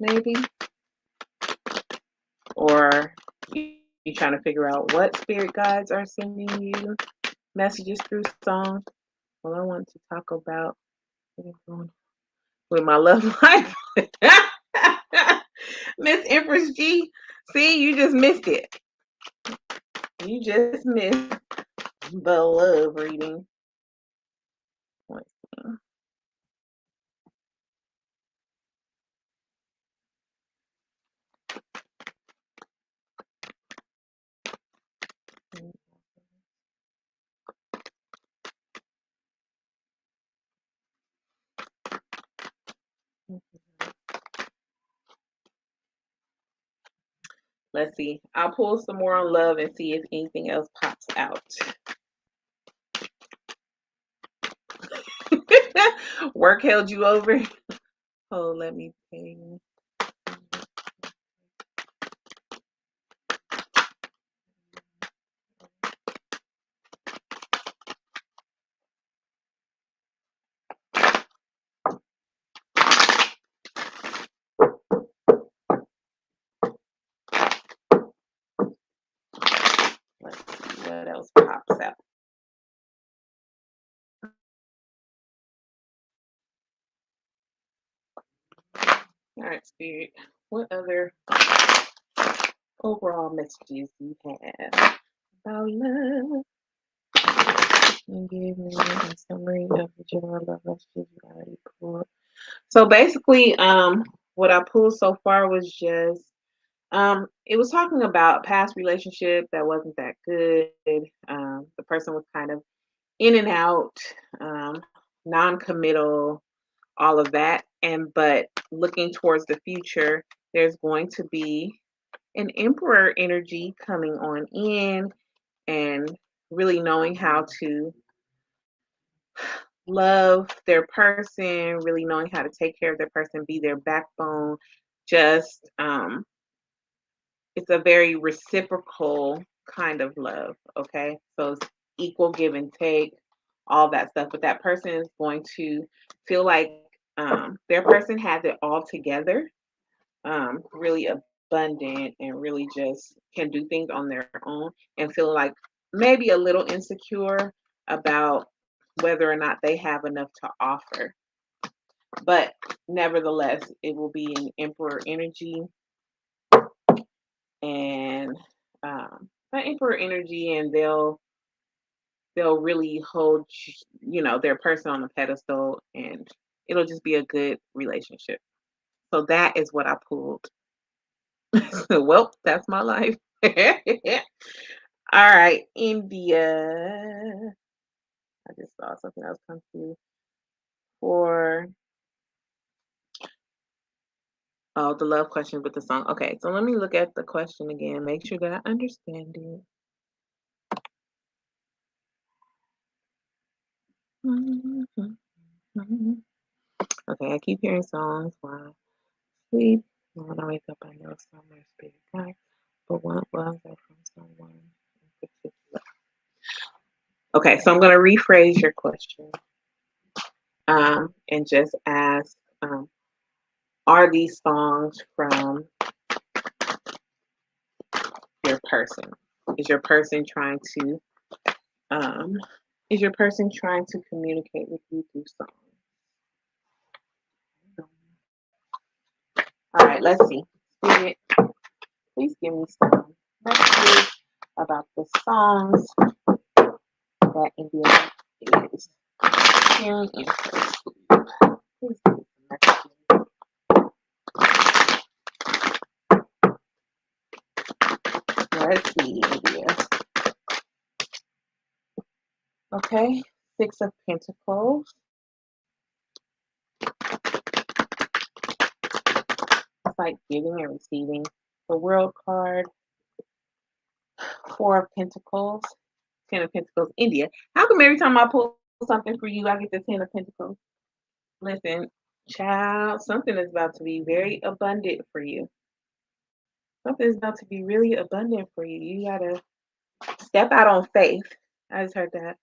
maybe? Or you trying to figure out what spirit guides are sending you messages through songs? Well, I want to talk about with my love life. Miss Empress G, see, you just missed it. You just missed the love reading. Let's see. Let's see. I'll pull some more on love and see if anything else pops out. Work held you over. Oh, let me pay. else pops out. All right, Spirit. What other overall messages you have about love? And give me a summary of the general love messages you already pulled. So basically, what I pulled so far was just it was talking about past relationship that wasn't that good. The person was kind of in and out, um, non-committal, all of that. And but looking towards the future, there's going to be an emperor energy coming on in and really knowing how to love their person, really knowing how to take care of their person, be their backbone. Just it's a very reciprocal kind of love. Okay, so it's equal give and take, all that stuff. But that person is going to feel like their person has it all together, really abundant, and really just can do things on their own, and feel like maybe a little insecure about whether or not they have enough to offer. But nevertheless, it will be an emperor energy and an emperor energy, and they'll really hold their person on a pedestal, and it'll just be a good relationship. So that is what I pulled. Well, that's my life. All right, India. I just saw something else come through for the love question with the song. Okay, so let me look at the question again, make sure that I understand it. Okay, I keep hearing songs while I sleep. And when I wake up, I know somewhere spirit guide. But what was that from someone in particular? Okay, so I'm going to rephrase your question and just ask are these songs from your person? Is your person trying to um, is your person trying to communicate with you through songs? All right, let's see. Spirit, please give me some messages about the songs that India is hearing in her sleep. Please give me some messages. Let's see, India. Okay, Six of Pentacles. It's like giving and receiving. The World card. Four of Pentacles. Ten of Pentacles. India. How come every time I pull something for you, I get the Ten of Pentacles? Listen, child, something is about to be very abundant for you. Something is about to be really abundant for you. You gotta step out on faith. I just heard that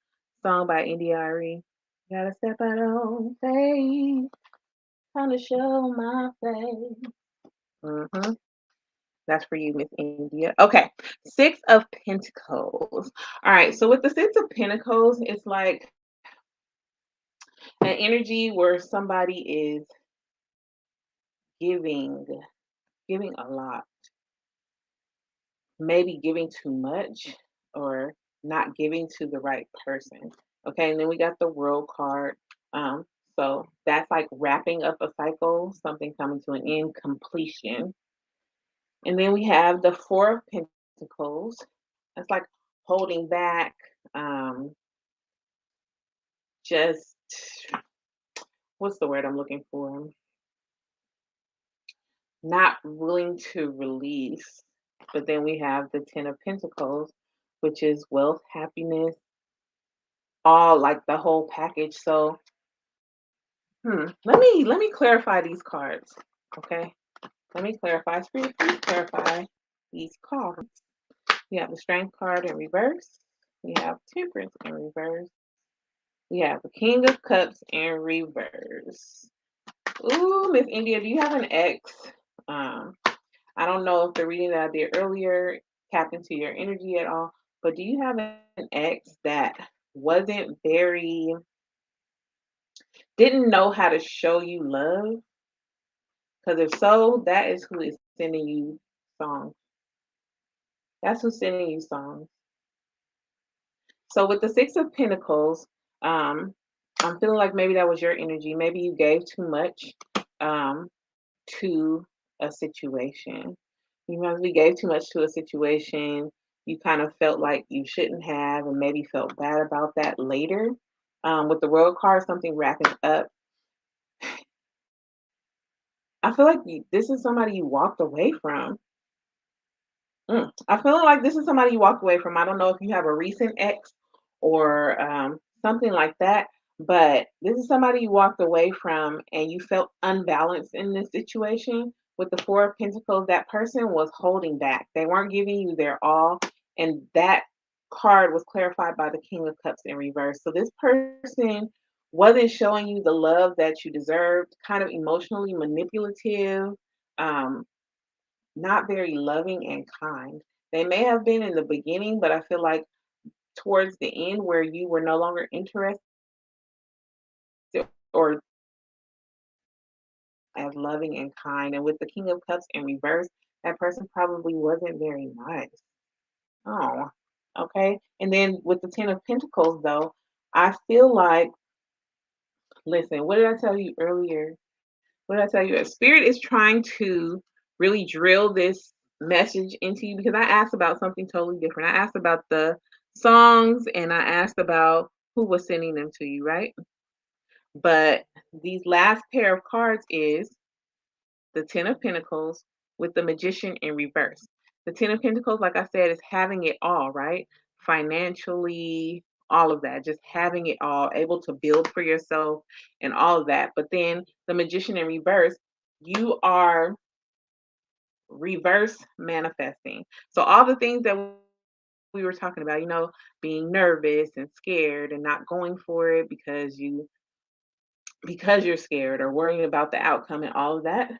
song by India Ari. You gotta step out on faith. Time to show my faith. Mm-hmm. That's for you, Miss India. Okay, Six of Pentacles. All right, so with the Six of Pentacles, it's like an energy where somebody is giving, giving a lot, maybe giving too much, or not giving to the right person. Okay, and then we got the World card. Um, so that's like wrapping up a cycle, something coming to an end, completion. And then we have the Four of Pentacles. That's like holding back, um, just what's the word I'm looking for? Not willing to release. But then we have the Ten of Pentacles, which is wealth, happiness, all like the whole package. So, let me clarify these cards. Okay, let me clarify. Spirit, please clarify these cards. We have the Strength card in reverse. We have Temperance in reverse. We have the King of Cups in reverse. Ooh, Miss India, do you have an ex? Um, I don't know if the reading that I did earlier tapped into your energy at all, but do you have an ex that wasn't very didn't know how to show you love? Because if so, that is who is sending you songs. That's who's sending you songs. So with the Six of Pentacles, um, I'm feeling like maybe that was your energy. Maybe you gave too much um, to a situation. You probably gave too much to a situation. You kind of felt like you shouldn't have, and maybe felt bad about that later. With the World card, something wrapping up. I feel like this is somebody you walked away from. I feel like this is somebody you walked away from. I don't know if you have a recent ex or something like that, but this is somebody you walked away from and you felt unbalanced in this situation. With the Four of Pentacles, that person was holding back. They weren't giving you their all. And that card was clarified by the King of Cups in reverse. So this person wasn't showing you the love that you deserved, kind of emotionally manipulative. Um, Not very loving and kind. They may have been in the beginning, but I feel like towards the end where you were no longer interested or as loving and kind. And with the King of Cups in reverse, that person probably wasn't very nice. Oh, okay. And then with the Ten of Pentacles, though, I feel like, listen, what did I tell you earlier? What did I tell you? Spirit is trying to really drill this message into you because I asked about something totally different. I asked about the songs and I asked about who was sending them to you, right? But these last pair of cards is the Ten of Pentacles with the Magician in reverse. The Ten of Pentacles, like I said, is having it all, right? Financially, all of that, just having it all, able to build for yourself and all of that. But then the Magician in reverse, you are reverse manifesting. So all the things that we were talking about, being nervous and scared and not going for it because you're scared or worrying about the outcome and all of that,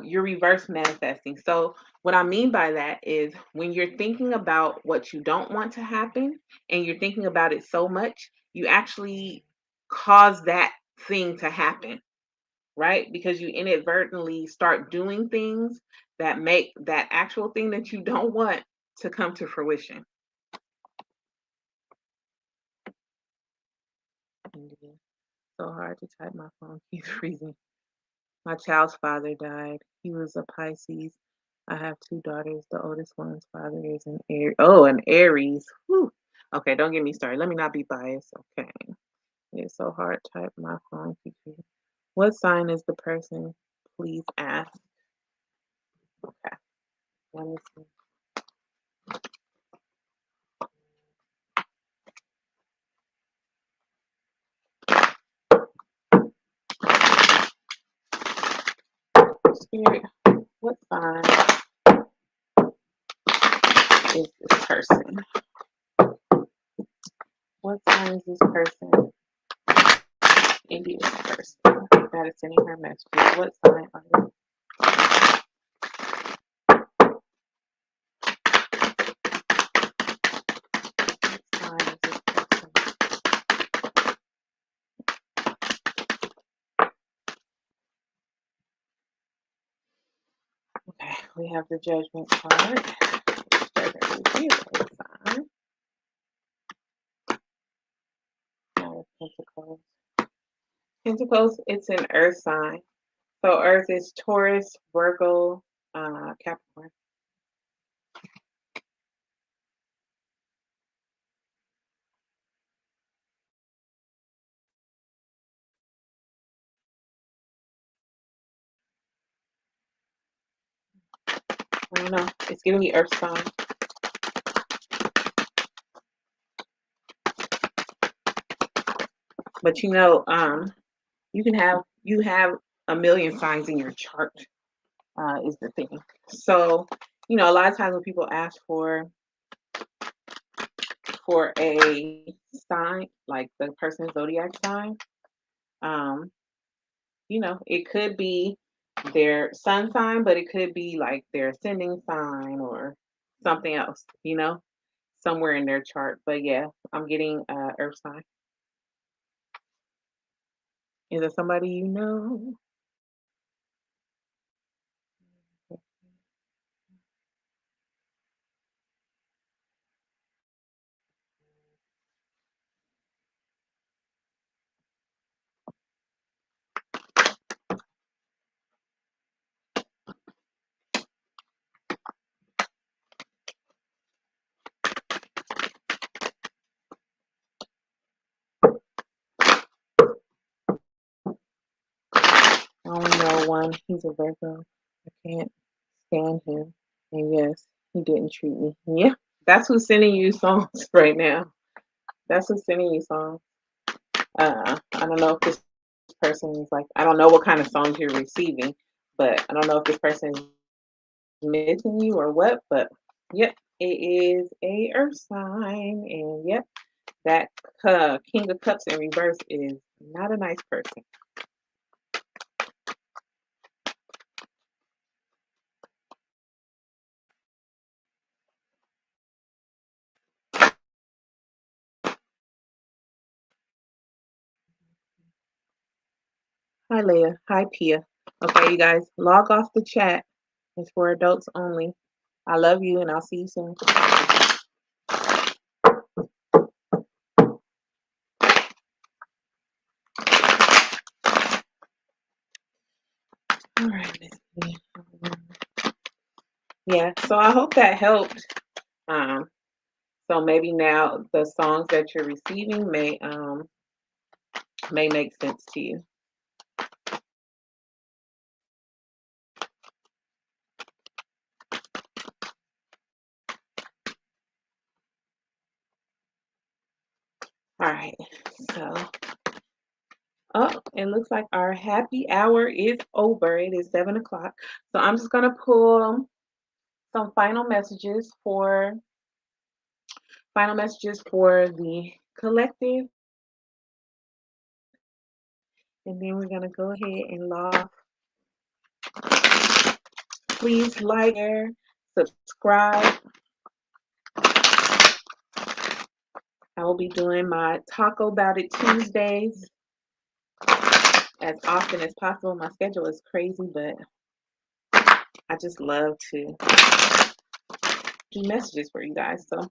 you're reverse manifesting. So, what I mean by that is when you're thinking about what you don't want to happen and you're thinking about it so much, you actually cause that thing to happen, right? Because you inadvertently start doing things that make that actual thing that you don't want to come to fruition. Indeed. So hard to type, my phone keeps freezing. My child's father died. He was a Pisces. I have two daughters. The oldest one's father is an Aries. Oh, an Aries. Whew. Okay, don't get me started. Let me not be biased. Okay. It's so hard to type. My phone keeps freezing. What sign is the person? Please ask. Okay. Let me see. Spirit, what sign is this person? What sign is this person? Indian person that is sending her messages. What sign are they? What sign is this person? Okay, we have the Judgment card. Judgment is a sign. Now Pentacles. Pentacles, it's an earth sign. So earth is Taurus, Virgo, Capricorn. I don't know. It's giving me earth sign. But you have a million signs in your chart, is the thing. So, a lot of times when people ask for a sign, like the person's zodiac sign, um, it could be their sun sign, but it could be like their ascending sign or something else. somewhere in their chart. But yeah, I'm getting Earth sign. Is it somebody you know? I only know one. He's a Virgo. I can't stand him. And yes, he didn't treat me. Yeah, that's who's sending you songs right now. That's who's sending you songs. I don't know if this person is like, I don't know what kind of songs you're receiving, but I don't know if this person is missing you or what, but yep, it is a Earth sign. And yep, that King of Cups in reverse is not a nice person. Hi, Leah. Hi, Pia. Okay, you guys, log off the chat. It's for adults only. I love you, and I'll see you soon. All right, Miss Pia. Yeah, so I hope that helped. Um, so maybe now the songs that you're receiving may make sense to you. All right, so oh, it looks like our happy hour is over. It is 7 o'clock. So I'm just gonna pull some final messages for the collective, and then we're gonna go ahead and log. Please like, share, subscribe. I will be doing my Taco About It Tuesdays as often as possible. My schedule is crazy, but I just love to do messages for you guys. So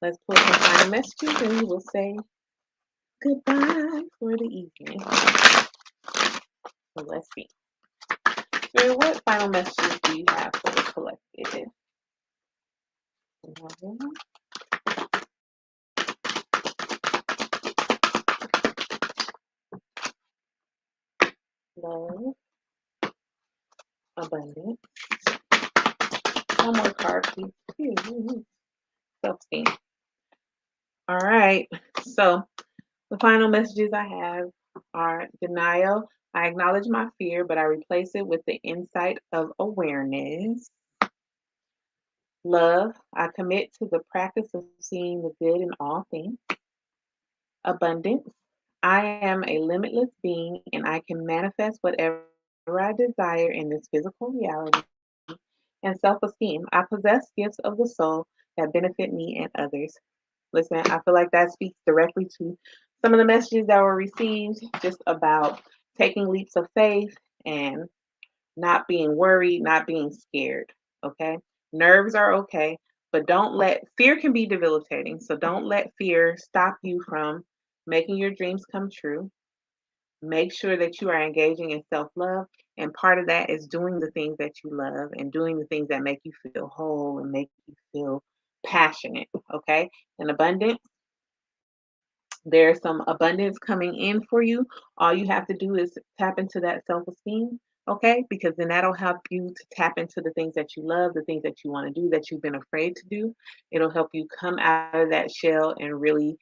let's pull some final messages and we will say goodbye for the evening. So let's see. So what final messages do you have for the collective? Love, abundance. One more card, please. Self-esteem. All right. So the final messages I have are denial. I acknowledge my fear, but I replace it with the insight of awareness. Love. I commit to the practice of seeing the good in all things. Abundance. I am a limitless being and I can manifest whatever I desire in this physical reality. And self esteem. I possess gifts of the soul that benefit me and others. Listen, I feel like that speaks directly to some of the messages that were received just about taking leaps of faith and not being worried, not being scared. Okay. Nerves are okay, but don't let fear can be debilitating. So don't let fear stop you from making your dreams come true. Make sure that you are engaging in self love. And part of that is doing the things that you love and doing the things that make you feel whole and make you feel passionate. Okay. And abundance, there's some abundance coming in for you. All you have to do is tap into that self esteem. Okay. Because then that'll help you to tap into the things that you love, the things that you want to do that you've been afraid to do. It'll help you come out of that shell and really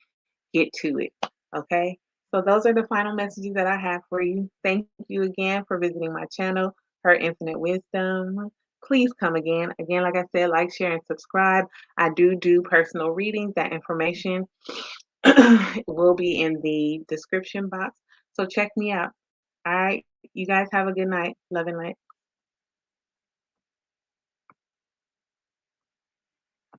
get to it. Okay. So those are the final messages that I have for you. Thank you again for visiting my channel, Her Infinite Wisdom. Please come again. Again, like I said, like, share, and subscribe. I do personal readings. That information will be in the description box. So check me out. All right. You guys have a good night. Love and light.